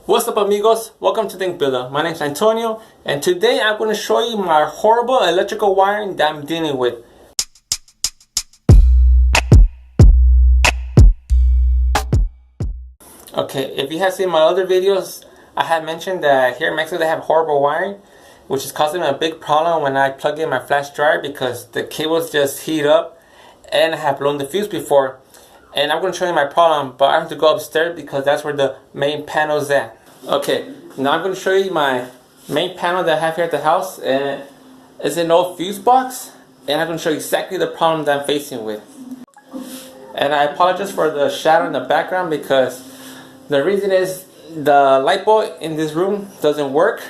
What's up, amigos? Welcome to Think Builder. My name is Antonio, and today I'm going to show you my horrible electrical wiring that I'm dealing with. Okay, if you have seen my other videos, I have mentioned that here in Mexico they have horrible wiring, which is causing me a big problem when I plug in my flash drive because the cables just heat up, and I have blown the fuse before. And I'm going to show you my problem, but I have to go upstairs because that's where the main panel is at. Okay, now I'm going to show you my main panel that I have here at the house, and it's an old fuse box, and I'm going to show you exactly the problem that I'm facing with. And I apologize for the shadow in the background because the reason is the light bulb in this room doesn't work,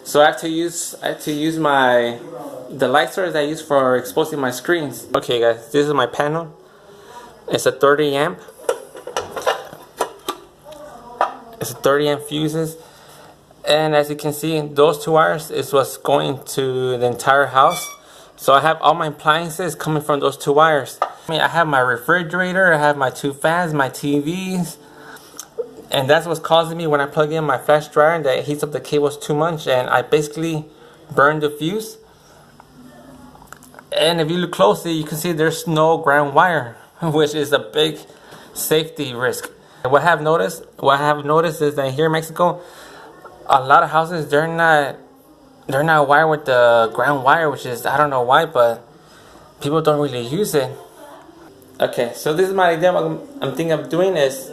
so I have to use the light source I use for exposing my screens. Okay guys, this is my panel. It's a 30 amp. It's a 30 amp fuses, and as you can see, those two wires is what's going to the entire house. So I have all my appliances coming from those two wires. I have my refrigerator, I have my two fans, my TVs, and that's what's causing me when I plug in my flash dryer that it heats up the cables too much, and I basically burn the fuse. And if you look closely, you can see there's no ground wire, which is a big safety risk. What I have noticed is that here in Mexico, a lot of houses they're not wired with the ground wire, which is, I don't know why, but people don't really use it. Okay, so this is my idea. What I'm thinking of doing is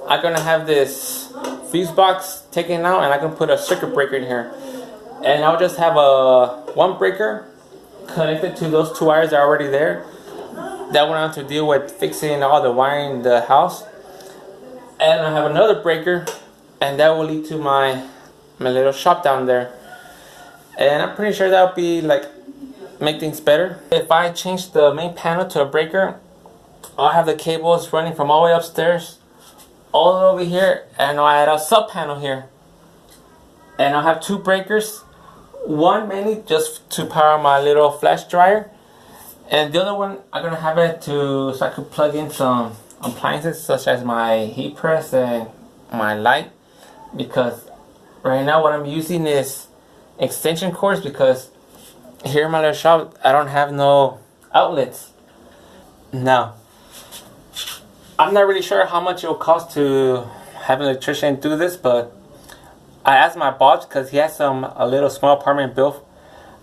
I'm gonna have this fuse box taken out, and I'm gonna put a circuit breaker in here, and I'll just have one breaker connected to those two wires that are already there. That went on to deal with fixing all the wiring in the house, and I have another breaker, and that will lead to my little shop down there, and I'm pretty sure that'll be make things better. If I change the main panel to a breaker, I'll have the cables running from all the way upstairs all the way over here, and I'll add a sub panel here, and I'll have two breakers, one mainly just to power my little flash dryer, and the other one I'm gonna have it so I could plug in some appliances such as my heat press and my light, because right now what I'm using is extension cords, because here in my little shop I don't have no outlets. Now I'm not really sure how much it will cost to have an electrician do this, but I asked my boss because he has a little small apartment built,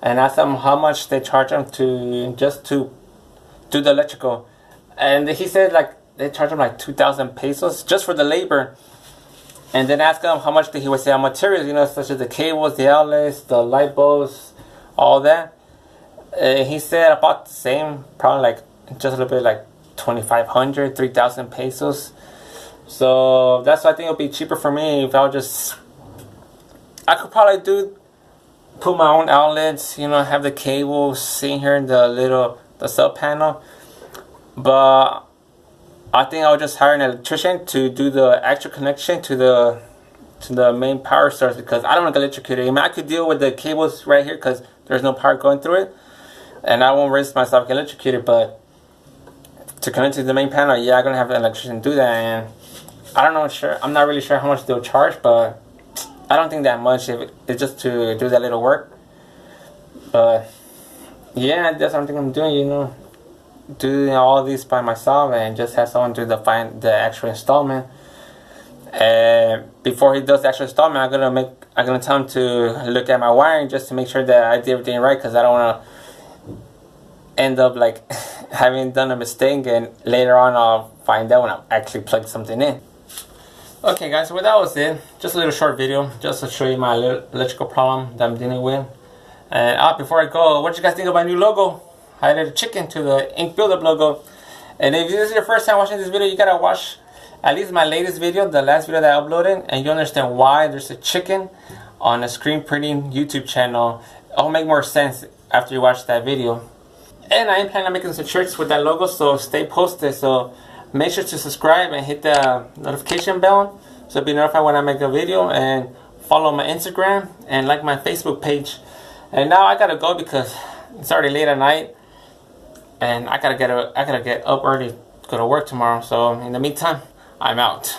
and asked them how much they charge him to just to do the electrical, and he said they charge him 2,000 pesos just for the labor. And then asked him how much he would say on materials, such as the cables, the outlets, the light bulbs, all that. He said about the same, probably just a little bit 2,500, 3,000 pesos. So that's why I think it'll be cheaper for me if I could probably put my own outlets, have the cables sitting here in the sub panel. But I think I'll just hire an electrician to do the actual connection to the main power source, because I don't want to get electrocuted. I could deal with the cables right here because there's no power going through it, and I won't risk myself getting electrocuted. But to connect to the main panel, yeah, I'm gonna have an electrician do that, and I'm not really sure how much they'll charge, but I don't think that much if it's just to do that little work. But yeah, that's something I'm doing, doing all these by myself, and just have someone do the actual installment. And before he does the actual installment, I'm gonna tell him to look at my wiring just to make sure that I did everything right, because I don't want to end up having done a mistake and later on I'll find out when I actually plugged something in. Okay guys, so that was it. Just a little short video just to show you my electrical problem that I'm dealing with. And before I go, what you guys think of my new logo? I added a chicken to the Ink BuildUp logo. And if this is your first time watching this video, you gotta watch at least my latest video, the last video that I uploaded, and you'll understand why there's a chicken on a screen printing YouTube channel. It'll make more sense after you watch that video. And I am planning on making some shirts with that logo, so stay posted. So make sure to subscribe and hit the notification bell so you'll be notified when I make a video, and follow my Instagram and like my Facebook page. And now I gotta go because it's already late at night, and I gotta get up early, go to work tomorrow. So in the meantime, I'm out.